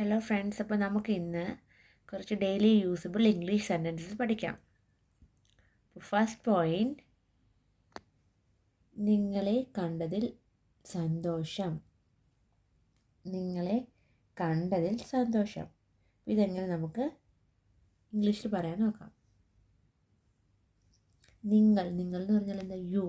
Hello friends, അപ്പോൾ നമുക്ക് ഇന്ന് കുറച്ച് ഡെയിലി യൂസബിൾ ഇംഗ്ലീഷ് സെൻറ്റൻസസ് പഠിക്കാം. ഫസ്റ്റ് പോയിൻറ്റ്, നിങ്ങളെ കണ്ടതിൽ സന്തോഷം. നിങ്ങളെ കണ്ടതിൽ സന്തോഷം. ഇതെങ്ങനെ നമുക്ക് ഇംഗ്ലീഷിൽ പറയാൻ നോക്കാം. നിങ്ങൾ എന്ന് പറഞ്ഞാൽ എന്താ? യു.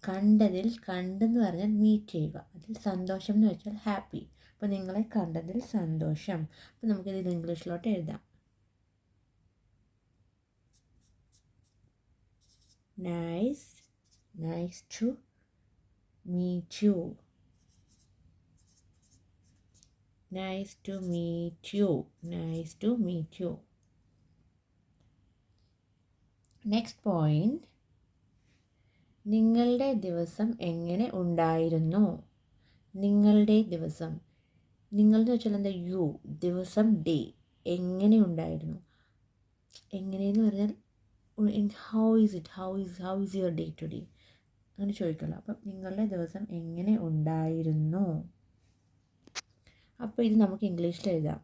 കണ്ടതിൽ, കണ്ടെന്ന് പറഞ്ഞാൽ മീറ്റ് ചെയ്യുക. അതിൽ സന്തോഷം എന്ന് വെച്ചാൽ ഹാപ്പി. അപ്പോൾ നിങ്ങളെ കണ്ടതിൽ സന്തോഷം. അപ്പോൾ നമുക്കിത് ഇംഗ്ലീഷിലോട്ട് എഴുതാം. Nice to meet you. Nice to meet you. Next point, നിങ്ങളുടെ ദിവസം എങ്ങനെ ഉണ്ടായിരുന്നു? നിങ്ങളുടെ ദിവസം, നിങ്ങൾ എന്ന് വെച്ചാൽ എന്താ? യു. ദിവസം, ഡേ. എങ്ങനെ ഉണ്ടായിരുന്നു? എങ്ങനെയെന്ന് പറഞ്ഞാൽ how is your day today അങ്ങനെ ചോദിക്കുമല്ലോ. അപ്പം നിങ്ങളുടെ ദിവസം എങ്ങനെ ഉണ്ടായിരുന്നു. അപ്പോൾ ഇത് നമുക്ക് ഇംഗ്ലീഷിൽ എഴുതാം.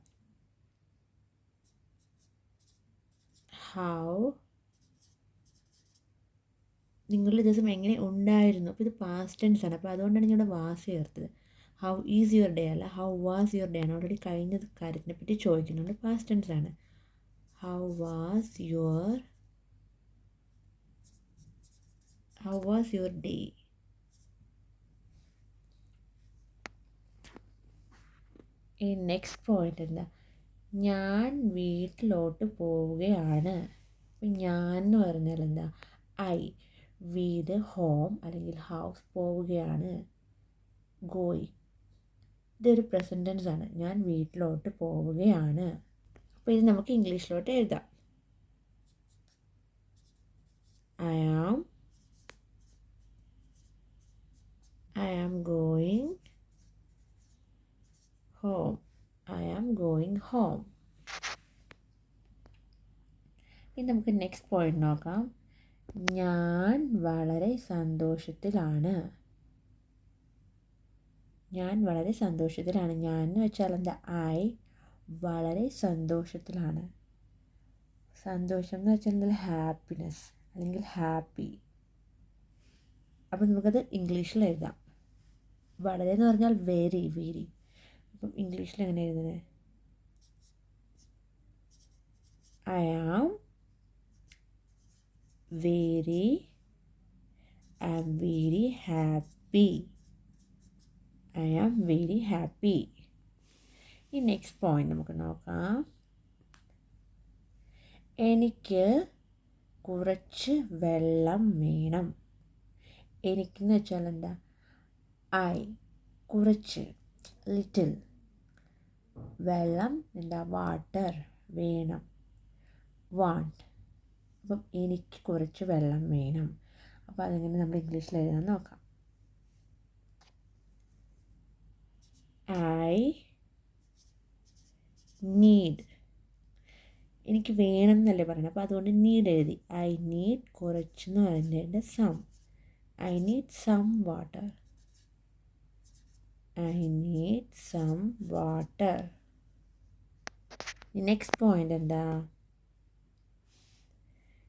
നിങ്ങളുടെ ദിവസം എങ്ങനെ ഉണ്ടായിരുന്നു. അപ്പോൾ ഇത് പാസ്റ്റ് ടെൻസ് ആണ്. അപ്പോൾ അതുകൊണ്ടാണ് ഞാൻ വാസ് ചേർത്തത്. ഹൗ ഈസ് യുവർ ഡേ അല്ല, ഹൗ വാസ് യുവർ ഡേ ആണ്. ഓൾറെഡി കഴിഞ്ഞ കാര്യത്തിനെ പറ്റി ചോദിക്കുന്നുണ്ട്. പാസ്റ്റ് ടെൻസ് ആണ്. How was your day. ഈ നെക്സ്റ്റ് പോയിന്റ് എന്താ? ഞാൻ വീട്ടിലോട്ട് പോവുകയാണ്. അപ്പം ഞാൻ എന്ന് പറഞ്ഞാൽ എന്താ? ഐ. വീട്, ഹോം അല്ലെങ്കിൽ ഹൗസ്. പോവുകയാണ്, ഗോയിങ്. ഇതൊരു പ്രസൻറ്റ് ടെൻസ് ആണ്. ഞാൻ വീട്ടിലോട്ട് പോവുകയാണ്. അപ്പോൾ ഇത് നമുക്ക് ഇംഗ്ലീഷിലോട്ട് എഴുതാം. I am going home. ഇനി നമുക്ക് നെക്സ്റ്റ് പോയിന്റ് നോക്കാം. ഞാൻ വളരെ സന്തോഷത്തിലാണ്. ഞാൻ എന്ന് വെച്ചാൽ എന്താ? ഐ. വളരെ സന്തോഷത്തിലാണ്. സന്തോഷം എന്ന് വെച്ചാൽ എന്താ? ഹാപ്പിനെസ് അല്ലെങ്കിൽ ഹാപ്പി. അപ്പം നമുക്കത് ഇംഗ്ലീഷിൽ എഴുതാം. വളരെ എന്ന് പറഞ്ഞാൽ വെരി. അപ്പം ഇംഗ്ലീഷിൽ എങ്ങനെ എഴുതുന്നത്? I am very happy. ഈ നെക്സ്റ്റ് പോയിന്റ് നമുക്ക് നോക്കാം. എനിക്ക് കുറച്ച് വെള്ളം വേണം. എനിക്കെന്ന് വെച്ചാൽ എന്താ? ഐ. കുറച്ച്, ലിറ്റിൽ. വെള്ളം എന്താ? വാട്ടർ, വേണം, വാണ്ട്. അപ്പം എനിക്ക് കുറച്ച് വെള്ളം വേണം. അപ്പോൾ അതെങ്ങനെ നമ്മൾ ഇംഗ്ലീഷിൽ എഴുതാൻ നോക്കാം. I need. എനിക്ക് വേണം എന്നല്ലേ പറയണം. അപ്പോൾ അതുകൊണ്ട് നീഡ് എഴുതി. ഐ നീഡ് കുറച്ചെന്ന് പറയുന്നതിൻ്റെ some. I need some water. Next point എന്താ?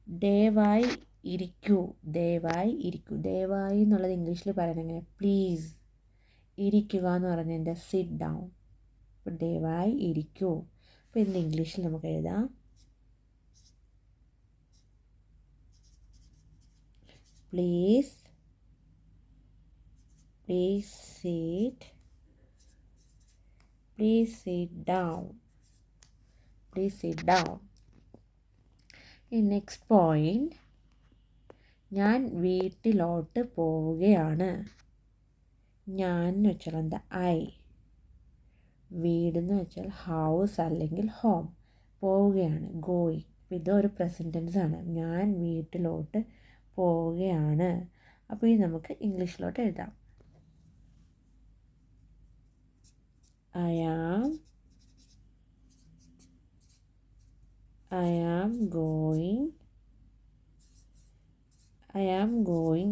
ദയവായി ഇരിക്കൂ. ദയവായി എന്നുള്ളത് ഇംഗ്ലീഷിൽ പറയണം എങ്ങനെ? പ്ലീസ്. ഇരിക്കുക എന്ന് പറഞ്ഞതിൻ്റെ സിറ്റ് ഡൗൺ. അപ്പോൾ ദയവായി ഇരിക്കൂ. അപ്പോൾ ഇതിൻ്റെ ഇംഗ്ലീഷിൽ നമുക്ക് എഴുതാം. Please sit down. ഈ നെക്സ്റ്റ് പോയിന്റ്, ഞാൻ വീട്ടിലോട്ട് പോവുകയാണ്. ഞാൻ എന്ന് വെച്ചാൽ എന്താ? ഐ. വീടെന്ന് വെച്ചാൽ ഹൗസ് അല്ലെങ്കിൽ ഹോം. പോവുകയാണ്, ഗോയിങ്. ഇതൊരു പ്രസൻറ്റ് ടെൻസ് ആണ്. ഞാൻ വീട്ടിലോട്ട് പോവുകയാണ്. അപ്പോൾ ഇത് നമുക്ക് ഇംഗ്ലീഷിലോട്ട് എഴുതാം. I am going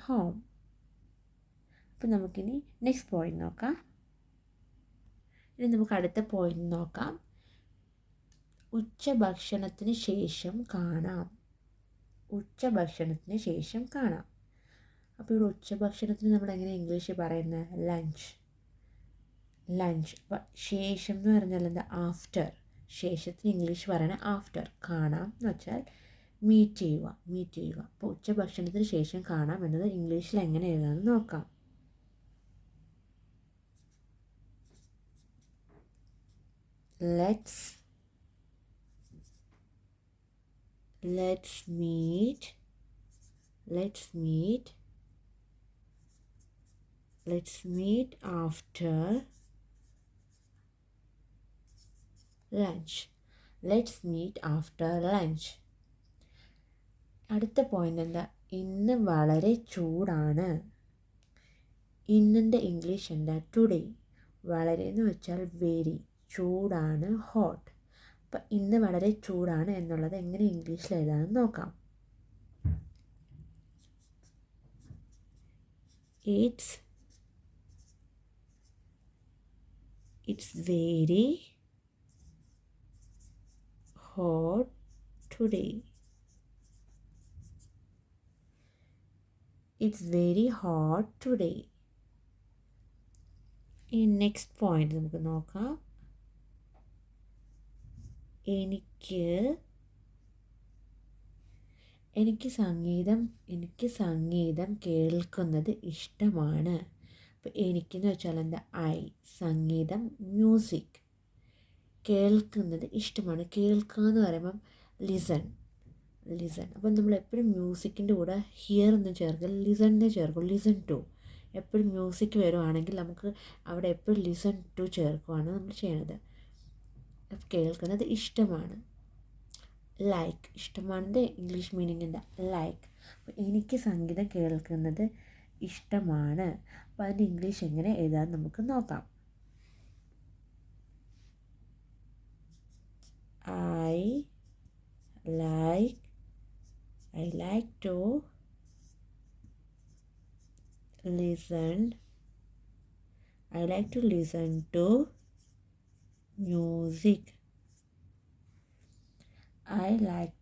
home. അപ്പോൾ നമുക്കിനി നെക്സ്റ്റ് പോയിന്റ് നോക്കാം. ഇനി നമുക്ക് അടുത്ത പോയിന്റ് നോക്കാം. ഉച്ചഭക്ഷണത്തിന് ശേഷം കാണാം. ഉച്ചഭക്ഷണത്തിന് ശേഷം കാണാം. അപ്പോൾ ഇവിടെ ഉച്ചഭക്ഷണത്തിന് നമ്മൾ എങ്ങനെ ഇംഗ്ലീഷിൽ പറയുന്നത്? ലഞ്ച്. ലഞ്ച്. അപ്പം ശേഷം എന്ന് പറഞ്ഞാൽ എന്താ? ആഫ്റ്റർ. ശേഷത്തിന് ഇംഗ്ലീഷ് പറയണത് ആഫ്റ്റർ. കാണാം എന്ന് വെച്ചാൽ മീറ്റ് ചെയ്യുക. അപ്പോൾ ഉച്ചഭക്ഷണത്തിന് ശേഷം കാണാം എന്നത് ഇംഗ്ലീഷിൽ എങ്ങനെ എഴുതാമെന്ന് നോക്കാം. Let's meet after lunch. Let's meet after lunch. അടുത്ത പോയിന്റ് എന്താ? ഇന്ന് വളരെ ചൂടാണ്. ഇന്നിൻ്റെ ഇംഗ്ലീഷ് എന്താ? ടുഡേ. വളരെ എന്ന് വെച്ചാൽ വെരി. ചൂടാണ് ഹോട്ട്. അപ്പം ഇന്ന് വളരെ ചൂടാണ് എന്നുള്ളത് എങ്ങനെ ഇംഗ്ലീഷിൽ എഴുതാമെന്ന് നോക്കാം. It's very hot today. It's very hot today. ഈ നെക്സ്റ്റ് പോയിന്റ് നമുക്ക് നോക്കാം. എനിക്ക് സംഗീതം കേൾക്കുന്നത് ഇഷ്ടമാണ്. അപ്പോൾ എനിക്കെന്ന് വെച്ചാൽ എന്താ? സംഗീതം, മ്യൂസിക്. കേൾക്കുന്നത് ഇഷ്ടമാണ്. കേൾക്കുക എന്ന് പറയുമ്പം ലിസൺ. അപ്പം നമ്മൾ എപ്പോഴും മ്യൂസിക്കിൻ്റെ കൂടെ ഹിയർ എന്ന് ചേർക്കും, ലിസണിനെ ചേർക്കും. Listen to. എപ്പോഴും മ്യൂസിക് വരുവാണെങ്കിൽ നമുക്ക് അവിടെ എപ്പോഴും ലിസൺ ടു ചേർക്കുകയാണ് നമ്മൾ ചെയ്യണത്. കേൾക്കുന്നത് ഇഷ്ടമാണ്. ലൈക്ക്. ഇഷ്ടമാണെൻ്റെ ഇംഗ്ലീഷ് മീനിങ് എന്താ? ലൈക്ക്. അപ്പോൾ എനിക്ക് സംഗീതം കേൾക്കുന്നത് ഇഷ്ടമാണ്. അപ്പോൾ അതിൻ്റെ ഇംഗ്ലീഷ് എങ്ങനെ എഴുതാൻ നമുക്ക് നോക്കാം. I like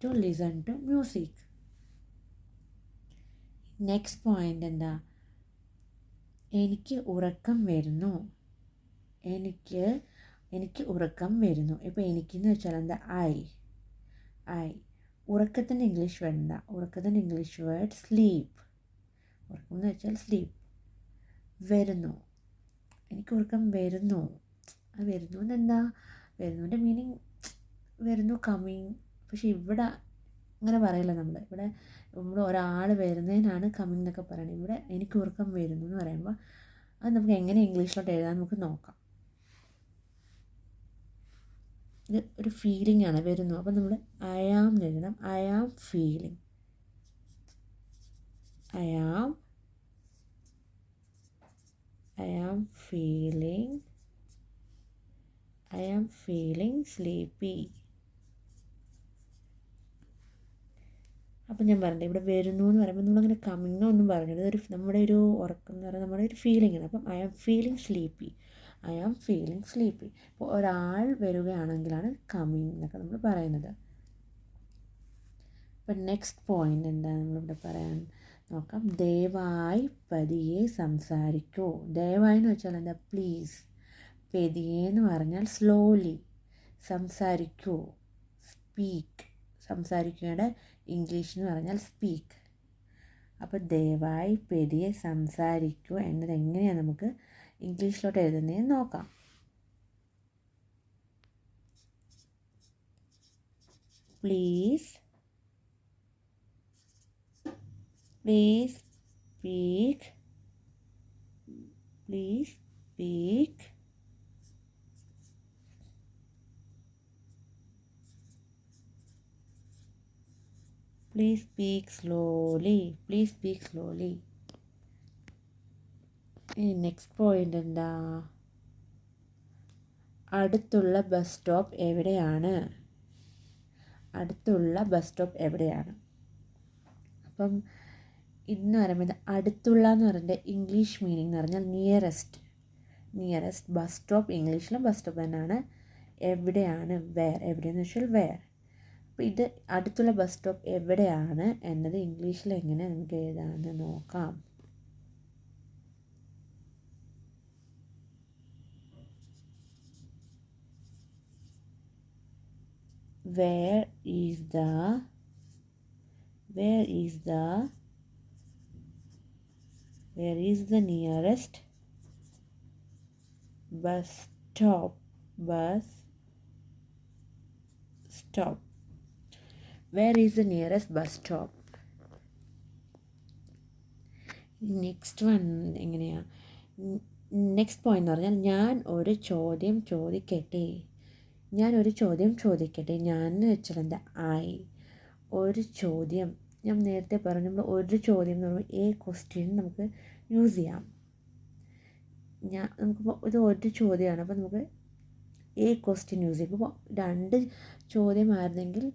to listen to music. Next point എന്താ? എനിക്ക് ഉറക്കം വരുന്നു. ഇപ്പോൾ എനിക്കെന്ന് വെച്ചാൽ എന്താ? ഉറക്കത്തിൻ്റെ ഇംഗ്ലീഷ് വേർഡ് എന്താ? ഉറക്കത്തിൻ്റെ ഇംഗ്ലീഷ് വേർഡ് സ്ലീപ്പ്. ഉറക്കം എന്ന് വെച്ചാൽ സ്ലീപ്പ്. വരുന്നു. എനിക്ക് ഉറക്കം വരുന്നു. അത് വരുന്നു എന്നെന്താ? വരുന്നുൻ്റെ മീനിങ് വരുന്നു, കമ്മിങ്. പക്ഷെ ഇവിടെ അങ്ങനെ പറയില്ല നമ്മൾ ഒരാൾ വരുന്നതിനാണ് കമ്മിങ് എന്നൊക്കെ പറയുന്നത്. ഇവിടെ എനിക്ക് ഉറക്കം വരുന്നു എന്ന് പറയുമ്പോൾ അത് നമുക്ക് എങ്ങനെ ഇംഗ്ലീഷിലോട്ട് എഴുതാൻ നമുക്ക് നോക്കാം. ഇത് ഒരു ഫീലിംഗ് ആണ്, വരുന്നു. അപ്പം നമ്മൾ ഐ ആം എഴുതണം. I am feeling sleepy. അപ്പം ഞാൻ പറഞ്ഞത് ഇവിടെ വരുന്നു എന്ന് പറയുമ്പോൾ നമ്മളങ്ങനെ കമ്മിങ്ങോ ഒന്നും പറഞ്ഞത് നമ്മുടെ ഒരു ഉറക്കം എന്ന് പറയുന്നത് നമ്മുടെ ഒരു ഫീലിംഗ് ആണ്. അപ്പം ഐ ആം ഫീലിംഗ് സ്ലീപ്പി. ഇപ്പോൾ ഒരാൾ വരികയാണെങ്കിലാണ് കമ്മിങ് എന്നൊക്കെ നമ്മൾ പറയുന്നത്. അപ്പം നെക്സ്റ്റ് പോയിന്റ് എന്താണ് നമ്മളിവിടെ പറയാൻ നോക്കാം. ദയവായി പതിയെ സംസാരിക്കൂ. ദയവായി എന്ന് വെച്ചാൽ എന്താ? പ്ലീസ്. പതിയെ എന്ന് പറഞ്ഞാൽ സ്ലോലി. സംസാരിക്കൂ, സ്പീക്ക്. സംസാരിക്കുകയുടെ ഇംഗ്ലീഷ് എന്ന് പറഞ്ഞാൽ സ്പീക്ക്. അപ്പോൾ ദയവായി പതിയെ സംസാരിക്കൂ എന്നത് എങ്ങനെയാണ് നമുക്ക് ഇംഗ്ലീഷിലോട്ട് എഴുതുന്നതെന്ന് നോക്കാം. Please speak slowly. Next point എന്താ? അടുത്തുള്ള ബസ് സ്റ്റോപ്പ് എവിടെയാണ്? അപ്പം ഇതെന്ന് പറയുമ്പോൾ അടുത്തുള്ള എന്ന് പറയുന്നത് ഇംഗ്ലീഷ് മീനിങ് എന്ന് പറഞ്ഞാൽ നിയറസ്റ്റ്. നിയറസ്റ്റ് ബസ് സ്റ്റോപ്പ് ഇംഗ്ലീഷിലും ബസ് സ്റ്റോപ്പ് തന്നെയാണ്. എവിടെയാണ് വേർ, എവിടെയെന്ന് വെച്ചാൽ വേർ. അപ്പോൾ ഇത് അടുത്തുള്ള ബസ് സ്റ്റോപ്പ് എവിടെയാണ് എന്നത് ഇംഗ്ലീഷിൽ എങ്ങനെ നമുക്ക് എഴുതാമെന്ന് നോക്കാം. Where is the nearest bus stop? Where is the nearest bus stop? Next one എങ്ങനെയാണ്? നെക്സ്റ്റ് പോയിന്റ് എന്ന് പറഞ്ഞാൽ ഞാൻ ഒരു ചോദ്യം ചോദിക്കട്ടെ. ഞാൻ എന്ന് വെച്ചാൽ എന്താ? ഐ. ഒരു ചോദ്യം, ഞാൻ നേരത്തെ പറഞ്ഞു, നമ്മൾ ഒരു ചോദ്യം എന്ന് പറയുമ്പോൾ എ ക്വസ്റ്റ്യൻ നമുക്ക് യൂസ് ചെയ്യാം. നമുക്കിപ്പോൾ ഇത് ഒരു ചോദ്യമാണ്, അപ്പോൾ നമുക്ക് എ ക്വസ്റ്റ്യൻ യൂസ് ചെയ്യും. ഇപ്പോൾ 2 ചോദ്യമായിരുന്നെങ്കിൽ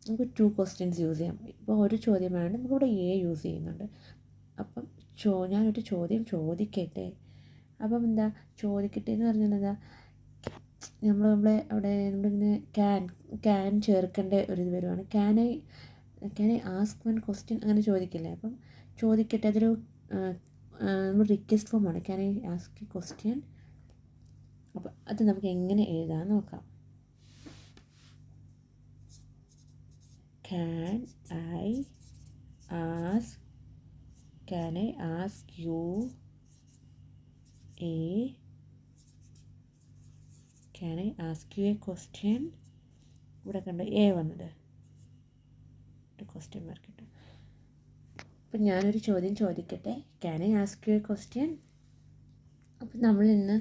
നമുക്ക് 2 ക്വസ്റ്റ്യൻസ് യൂസ് ചെയ്യാം. ഇപ്പോൾ ഒരു ചോദ്യമായതുകൊണ്ട് നമുക്കിവിടെ എ യൂസ് ചെയ്യുന്നുണ്ട്. അപ്പം ഞാനൊരു ചോദ്യം ചോദിക്കട്ടെ. അപ്പം എന്താ ചോദിക്കട്ടെ എന്ന് പറഞ്ഞാൽ എന്താ? നമ്മളെ അവിടെ നമ്മളിങ്ങനെ ക്യാൻ ചേർക്കേണ്ട ഒരു ഇത് വരുവാണ്. Can I ask one question അങ്ങനെ ചോദിക്കില്ലേ? അപ്പം ചോദിക്കട്ടെ, അതൊരു നമ്മൾ റിക്വസ്റ്റ് ഫോമാണ്. Can I ask a question. അപ്പം അത് നമുക്ക് എങ്ങനെ എഴുതാൻ നോക്കാം. Can I ask you a question? ഇവിടെ കണ്ടോ എ വന്നത്, ക്വസ്റ്റ്യൻ മാർക്ക് ഇട്ടു. അപ്പം ഞാനൊരു ചോദ്യം ചോദിക്കട്ടെ, can I ask you a question. അപ്പം നമ്മൾ ഇന്ന്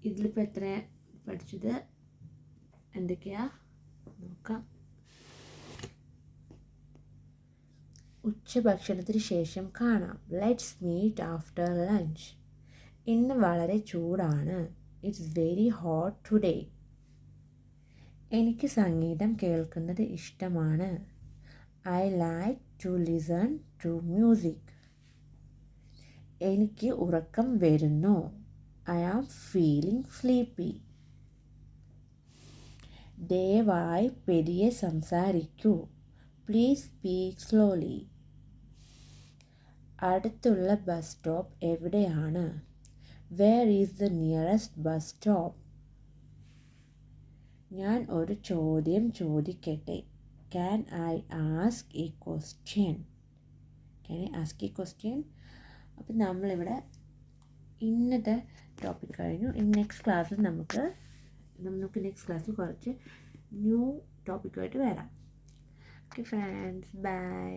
ഇതിലിപ്പോൾ എത്ര പഠിച്ചത് എന്തൊക്കെയാ നോക്കാം. ഉച്ചഭക്ഷണത്തിന് ശേഷം കാണാം. Let's meet after lunch. ഇന്ന് വളരെ ചൂടാണ്. It's very hot today. എനിക്ക് സംഗീതം കേൾക്കുന്നത് ഇഷ്ടമാണ്. I like to listen to music. എനിക്ക് ഉറക്കം വരുന്നു. I am feeling sleepy. ദയവായി പെരിയെ സംസാരിക്കൂ. Please speak slowly. അടുത്തുള്ള ബസ് സ്റ്റോപ്പ് എവിടെയാണ്? Where is the nearest bus stop? ഞാൻ ഒരു ചോദ്യം ചോദിക്കട്ടെ. Can I ask a question? അപ്പം നമ്മളിവിടെ ഇന്നത്തെ ടോപ്പിക് കഴിഞ്ഞു. നെക്സ്റ്റ് ക്ലാസ്സിൽ നമുക്ക് നെക്സ്റ്റ് ക്ലാസ്സിൽ കുറച്ച് ന്യൂ ടോപ്പിക്കുമായിട്ട് വരാം. Okay friends, by.